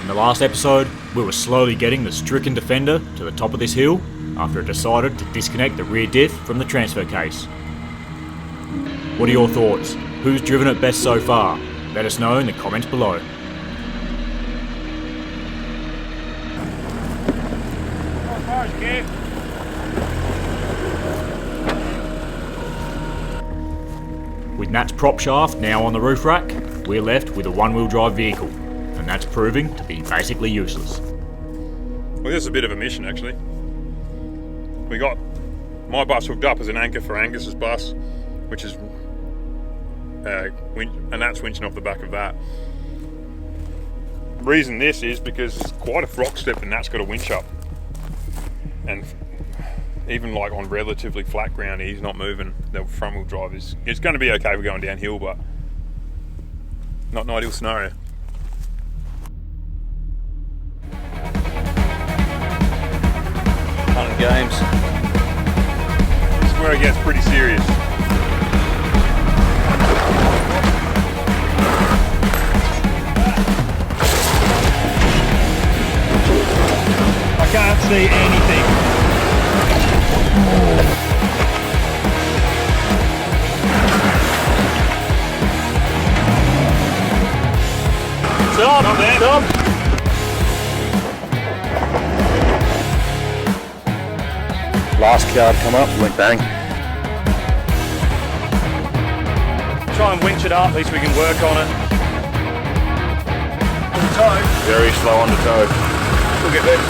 In the last episode, we were slowly getting the stricken defender to the top of this hill after it decided to disconnect the rear diff from the transfer case. What are your thoughts? Who's driven it best so far? Let us know in the comments below. With Nat's prop shaft now on the roof rack, we're left with a one-wheel drive vehicle, and that's proving to be basically useless. Well, this is a bit of a mission actually. We got my bus hooked up as an anchor for Angus's bus, which is and that's winching off the back of that. The reason this is because it's quite a rock step and Nat's got a winch up. And even like on relatively flat ground, he's not moving. The front wheel drive is, it's going to be okay for going downhill, but not an ideal scenario. Fun and games. This is where it gets pretty serious. I can't see anything. Stop, man. Stop. Last card come up, went bang. Try and winch it up, at least we can work on it. On the toe. Very slow on the toe. We'll get there.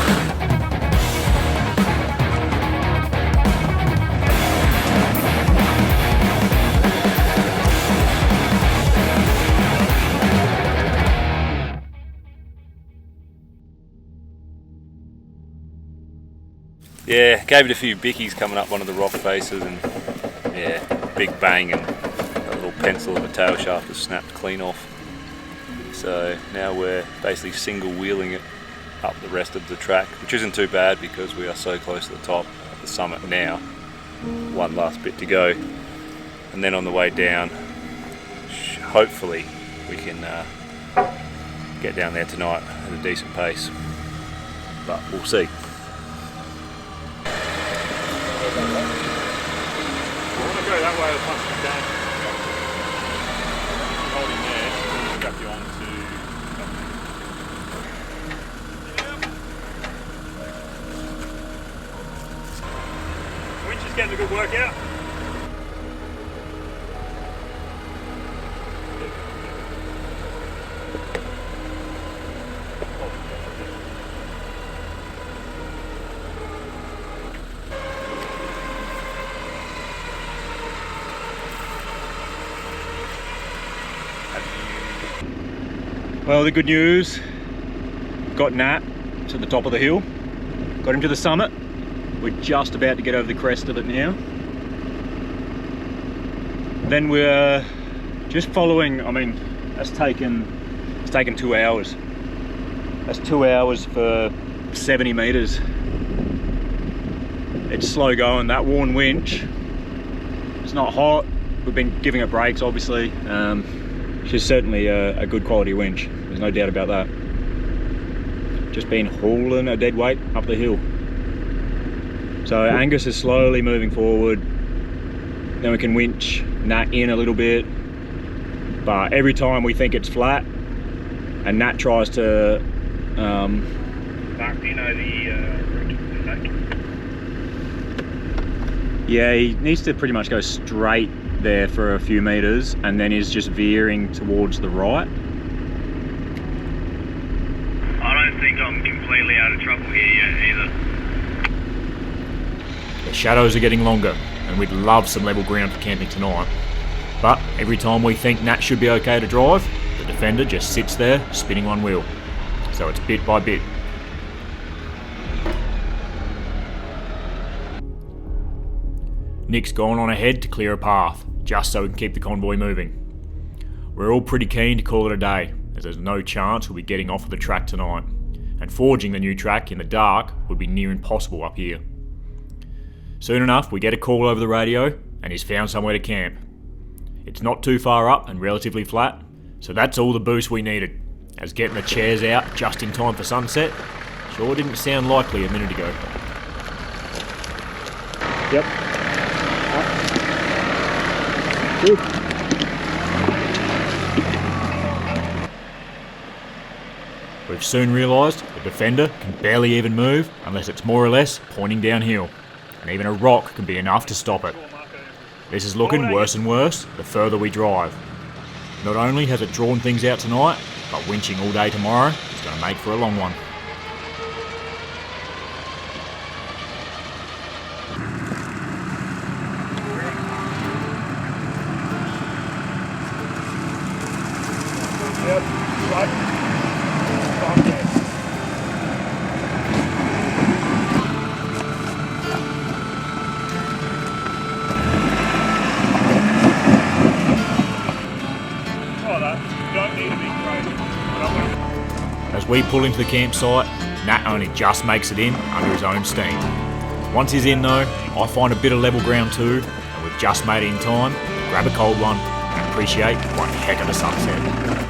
Yeah, gave it a few bickies coming up one of the rock faces, and yeah, big bang, and that little pencil of a tail shaft has snapped clean off. So now we're basically single wheeling it up the rest of the track, which isn't too bad because we are so close to the top of the summit now. One last bit to go, and then on the way down, hopefully we can get down there tonight at a decent pace, but we'll see. I want to go that way as much as you can. Hold him there, we'll strap you on to... Winch is getting a good workout. Well, the good news, got Nat to the top of the hill, got him to the summit. We're just about to get over the crest of it now. Then we're just following, I mean, it's taken 2 hours. That's 2 hours for 70 meters. It's slow going, that worn winch. It's not hot, we've been giving it brakes obviously. She's certainly a good quality winch, there's no doubt about that. Just been hauling a dead weight up the hill. So Angus is slowly moving forward, then we can winch Nat in a little bit, but every time we think it's flat and Nat tries to yeah, he needs to pretty much go straight there for a few meters and then is just veering towards the right. I don't think I'm completely out of trouble here yet either. The shadows are getting longer and we'd love some level ground for camping tonight. But every time we think Nat should be okay to drive, the Defender just sits there spinning one wheel. So it's bit by bit. Nick's gone on ahead to clear a path, just so we can keep the convoy moving. We're all pretty keen to call it a day, as there's no chance we'll be getting off of the track tonight, and forging the new track in the dark would be near impossible up here. Soon enough, we get a call over the radio, and he's found somewhere to camp. It's not too far up and relatively flat, so that's all the boost we needed. as getting the chairs out just in time for sunset sure didn't sound likely a minute ago. Yep. Good. We've soon realised the Defender can barely even move unless it's more or less pointing downhill, and even a rock can be enough to stop it. This is looking worse and worse the further we drive. Not only has it drawn things out tonight, but winching all day tomorrow is going to make for a long one. Yep, right. As we pull into the campsite, Nat only just makes it in under his own steam. Once he's in though, I find a bit of level ground too, and we've just made it in time to grab a cold one and appreciate one heck of a sunset.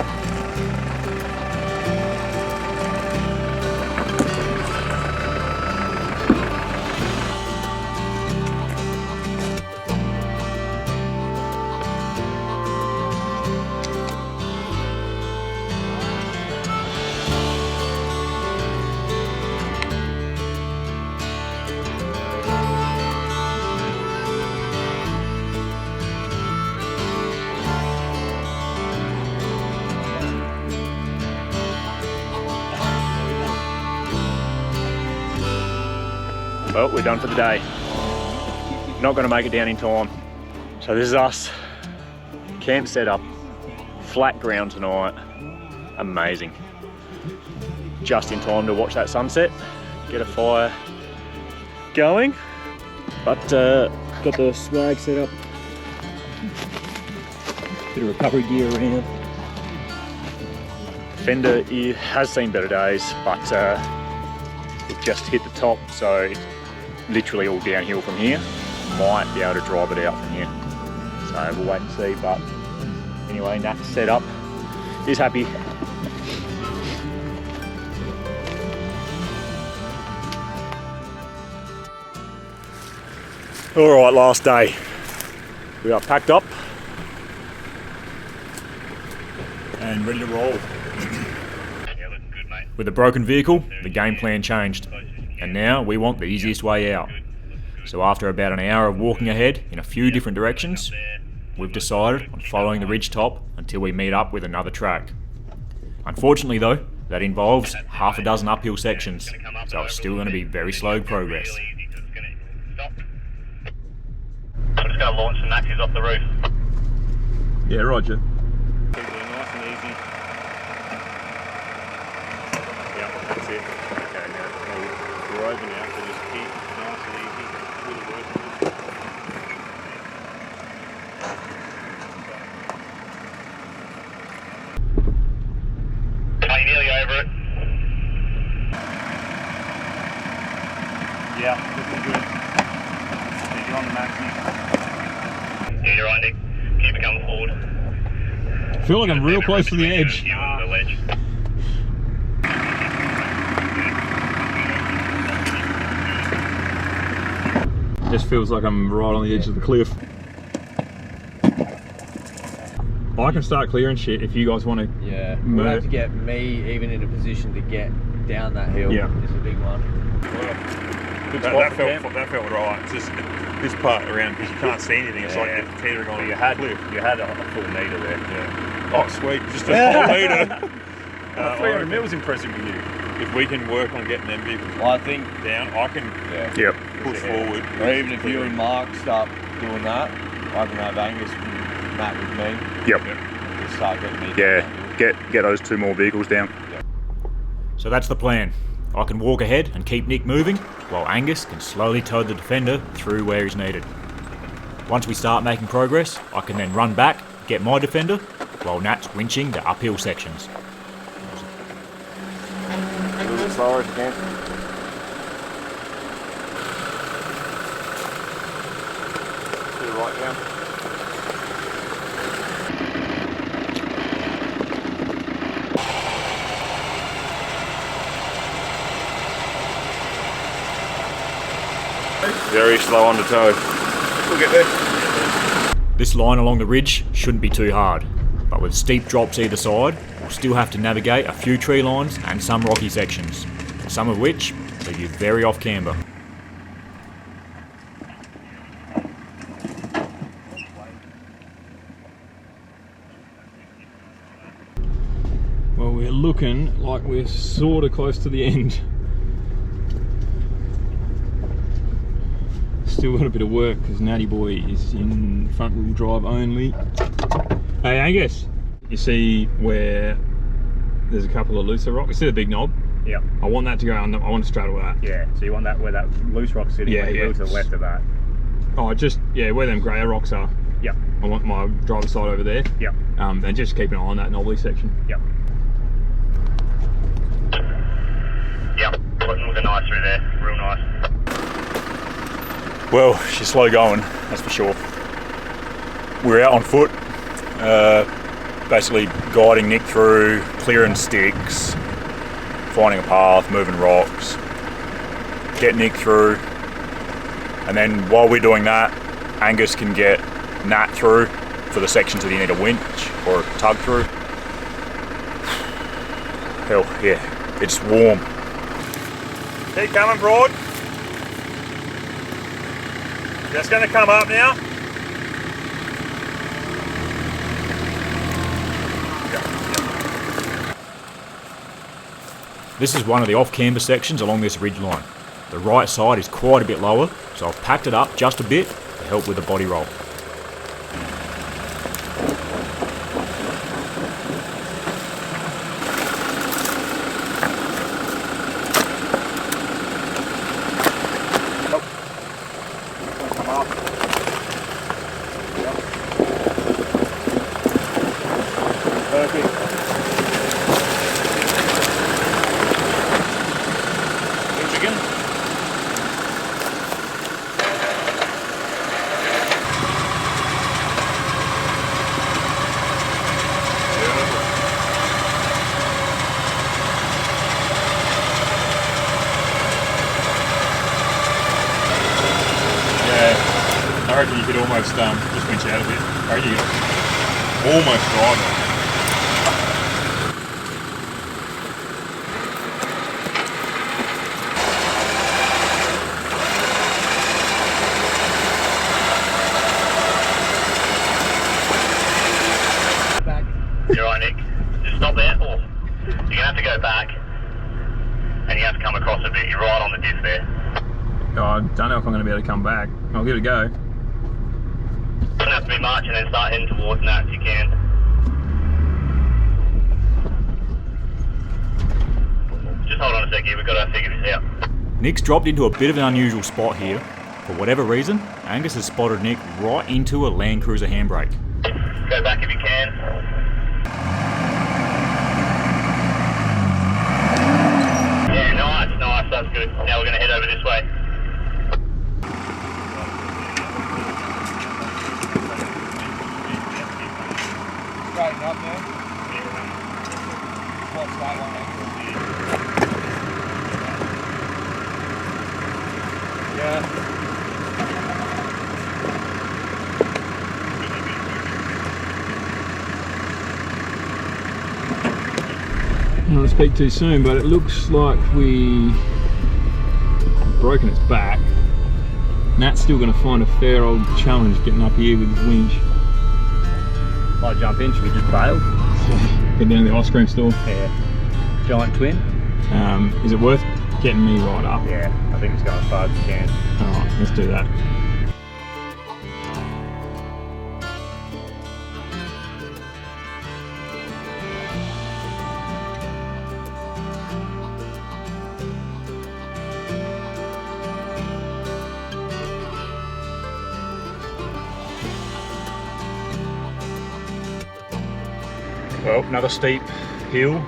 Well, we're done for the day. Not going to make it down in time. So this is us. Camp setup. Flat ground tonight. Amazing. Just in time to watch that sunset. Get a fire going. But got the swag set up. Bit of recovery gear around. Fender has seen better days, but we've just hit the top, so it's literally all downhill from here. Might be able to drive it out from here. So we'll wait and see, but anyway, Nat's set up. He's happy. All right, last day. We are packed up and ready to roll. With a broken vehicle, the game plan changed, and now we want the easiest way out. So after about an hour of walking ahead in a few different directions, we've decided on following the Ridgetop until we meet up with another track. Unfortunately though, that involves half a dozen uphill sections, so it's still going to be very slow progress. I'm just going to launch some matches off the roof. Yeah, roger. Keep it nice and easy. Yeah, that's it. Okay, now we're over now, so just keep nice and easy. Really working. Are you nearly over it? Yeah, looking good. Yeah, you're on the max, Nick. Yeah, you're right, Nick. Keep it coming forward. I feel like I'm real close to the edge. You and the ledge. Just feels like I'm right on the edge of the cliff. I can start clearing shit if you guys want to. Yeah, we'll have to get me even in a position to get down that hill. Yeah. It's a big one. That felt right. It's just this part around because you can't see anything. It's like you're teetering on a cliff. You had a full metre there. Yeah. Oh, sweet. Just a whole metre. 300 mil was impressive with you. If we can work on getting them vehicles Well, I think, down, I can Yep. push forward. or even if you and Mark start doing that, I can have Angus and Matt with me. Yep. Just start getting me. Yeah, get those two more vehicles down. So that's the plan. I can walk ahead and keep Nick moving, while Angus can slowly tow the Defender through where he's needed. Once we start making progress, I can then run back, get my Defender, while Nat's winching the uphill sections. A little bit slower if you can. To the right down. Very slow on the toe. We'll get there. This line along the ridge shouldn't be too hard, but with steep drops either side, we'll still have to navigate a few tree lines and some rocky sections, some of which leave you very off camber. Well, we're looking like we're sort of close to the end. Still got a bit of work because Natty Boy is in front wheel drive only. Hey Angus, you see where there's a couple of looser rocks? You see the big knob? Yep. I want that to go under, I want to straddle that. Yeah, so you want that where that loose rock's sitting, Yeah, you move to the left of that. Oh, just, yeah, where them greyer rocks are. Yep. I want my driver's side over there. Yep. And just keep an eye on that knobbly section. Yep. Yep, looking nice through there, real nice. Well, she's slow going, that's for sure. We're out on foot, basically guiding Nick through, clearing sticks, finding a path, moving rocks, get Nick through, and then while we're doing that, Angus can get Nat through for the sections that you need a winch or a tug through. Hell, yeah, it's warm. Keep coming, Broad. Just going to come up now. This is one of the off-camber sections along this ridge line. The right side is quite a bit lower, so I've packed it up just a bit to help with the body roll. I reckon you could almost just winch out a bit. I reckon you could almost drive it. You're right, Nick. Just stop there, or you're going to have to go back and you have to come across a bit. You're right on the diff there. Oh, I don't know if I'm going to be able to come back. I'll give it a go. Doesn't have to be much, and then start heading towards that if you can. Just hold on a sec here, we've got to figure this out. Nick's dropped into a bit of an unusual spot here. For whatever reason, Angus has spotted Nick right into a Land Cruiser handbrake. Go back if you can. Yeah, nice, that's good. Now we're going to head over this way. Straighten up there. What's that one? Yeah. I don't want to speak too soon, but it looks like we've broken its back. Nat's still going to find a fair old challenge getting up here with his winch. Might jump in, should we just bail? Get down to the ice cream store. Yeah. Giant twin? Is it worth getting me right up? Yeah, I think it's going as far as we can. Alright, let's do that. Well, another steep hill.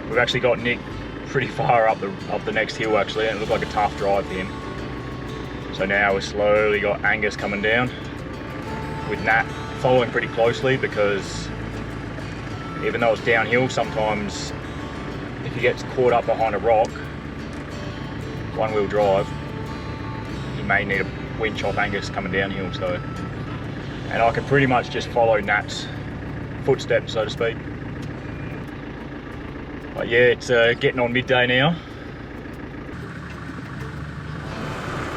We've actually got Nick pretty far up the next hill actually, and it looked like a tough drive for him. So now we've slowly got Angus coming down, with Nat following pretty closely, because even though it's downhill, sometimes if he gets caught up behind a rock, one-wheel drive, he you may need a winch off Angus coming downhill. So, and I can pretty much just follow Nat's footsteps, so to speak. But yeah, it's getting on midday now.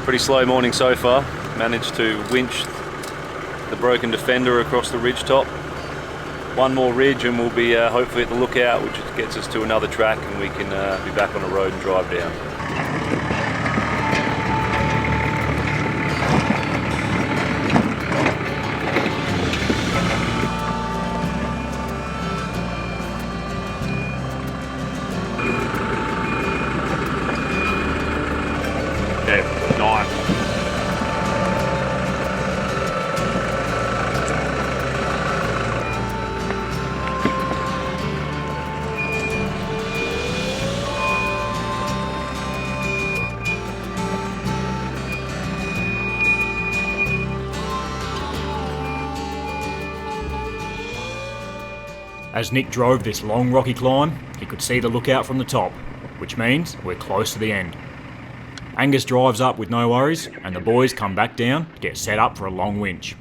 Pretty slow morning so far. Managed to winch the broken defender across the ridge top. One more ridge and we'll be hopefully at the lookout, which gets us to another track, and we can be back on the road and drive down. Yeah, nice. As Nick drove this long rocky climb, he could see the lookout from the top, which means we're close to the end. Angus drives up with no worries, and the boys come back down to get set up for a long winch.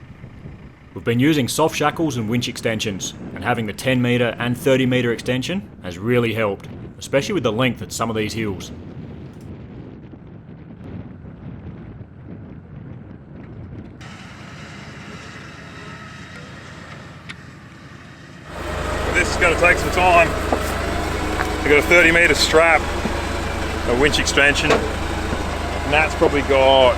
We've been using soft shackles and winch extensions, and having the 10 metre and 30 metre extension has really helped, especially with the length at some of these hills. This is going to take some time. We've got a 30 metre strap, a winch extension. Nat's probably got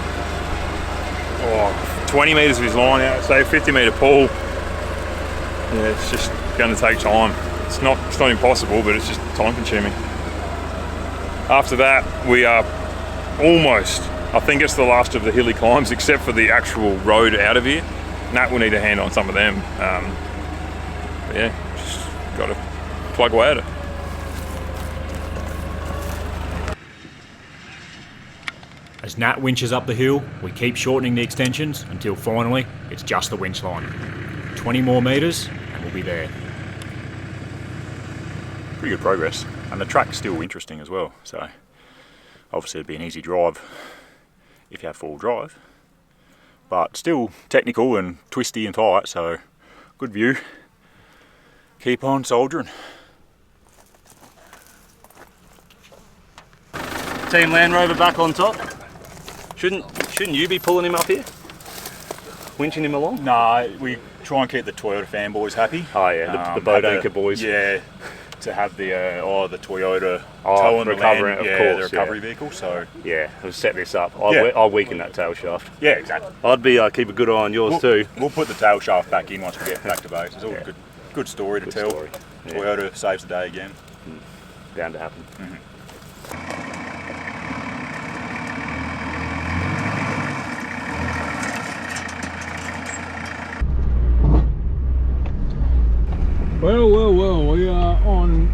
20 metres of his line out, say 50 metre pull. Yeah, it's just going to take time. It's not impossible, but it's just time consuming. After that, we are almost, I think it's the last of the hilly climbs, except for the actual road out of here. Nat will need a hand on some of them. But yeah, just got to plug away at it. As Nat winches up the hill, we keep shortening the extensions until finally it's just the winch line. 20 more metres and we'll be there. Pretty good progress, and the track's still interesting as well, so obviously it'd be an easy drive if you have full drive, but still technical and twisty and tight, so good view. Keep on soldiering. Team Land Rover back on top. Shouldn't you be pulling him up here? Winching him along? No, we try and keep the Toyota fanboys happy. Oh yeah, the boat anchor boys. Yeah, to have the Toyota tow and recovery, the of course, the recovery vehicle. So yeah, we'll set this up. I'll weaken that tail shaft. yeah, exactly. I'd be keep a good eye on yours too. We'll put the tail shaft back in once we get back to base. It's all good story to tell. Story. Yeah. Toyota saves the day again. Bound to happen. Well, we are on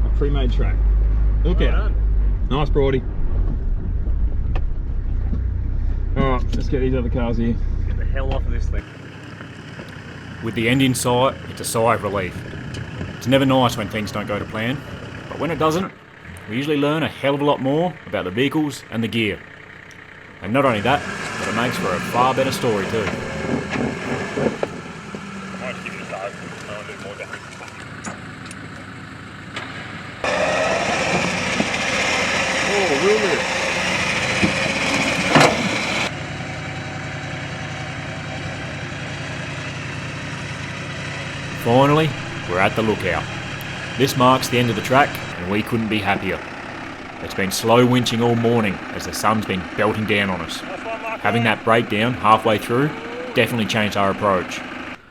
a pre-made track. Look out. Nice, Brody. Alright, let's get these other cars here. Get the hell off of this thing. With the end in sight, it's a sigh of relief. It's never nice when things don't go to plan, but when it doesn't, we usually learn a hell of a lot more about the vehicles and the gear. And not only that, but it makes for a far better story too. Finally, we're at the lookout. This marks the end of the track, and we couldn't be happier. It's been slow winching all morning as the sun's been belting down on us. Having that breakdown halfway through definitely changed our approach,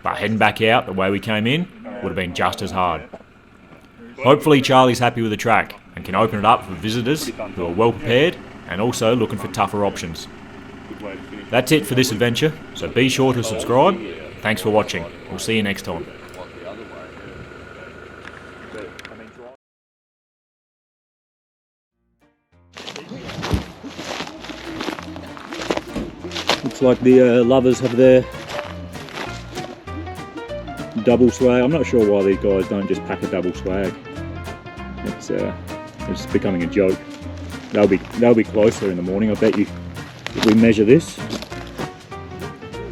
but heading back out the way we came in would have been just as hard. Hopefully Charlie's happy with the track and can open it up for visitors who are well prepared and also looking for tougher options. That's it for this adventure, so be sure to subscribe. Thanks for watching. We'll see you next time. Looks like the lovers have their double swag. I'm not sure why these guys don't just pack a double swag. It's becoming a joke. They'll be closer in the morning, I bet you. If we measure this,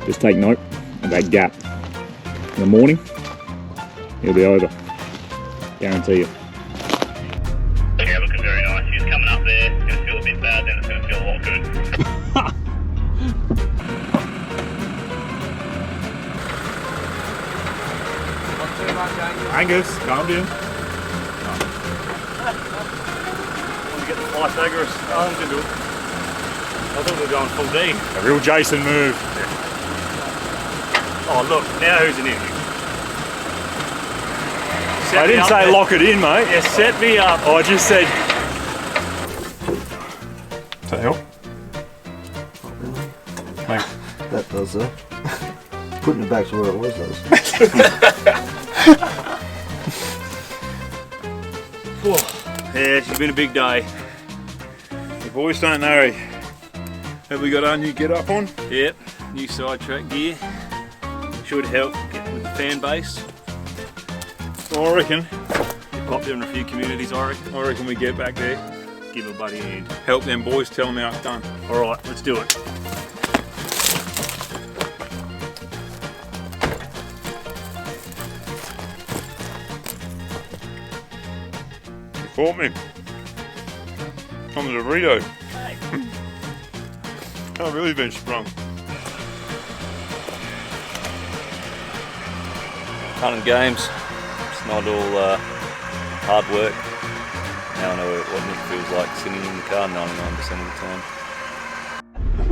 just take note of that gap. In the morning, it'll be over. Guarantee you. Yeah, looking very nice. She's coming up there. It's going to feel a bit bad, then it's going to feel a lot good. Angus, calm down. Get the Pythagoras arms into it. I thought we were going full D. A real Jason move. Oh look, now who's an idiot? I didn't say lock it in, mate. Yeah, set me up. I just said. Does that help? Thanks. That does that. Putting it back to where it was does. Yeah, she's been a big day. The boys don't know. Have we got our new get up on? Yep, new SIDETRACKED gear. Should help get with the fan base. I reckon. Pop there in a few communities, I reckon. We get back there. Give a buddy a hand. Help them boys, tell them how it's done. Alright, let's do it. You fought me. On the Dorito. I've really been sprung. Fun and games. It's not all hard work. Now I know what Nick feels like sitting in the car 99% of the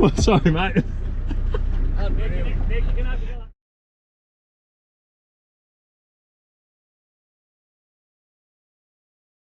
time. Sorry, mate. Nick, you can open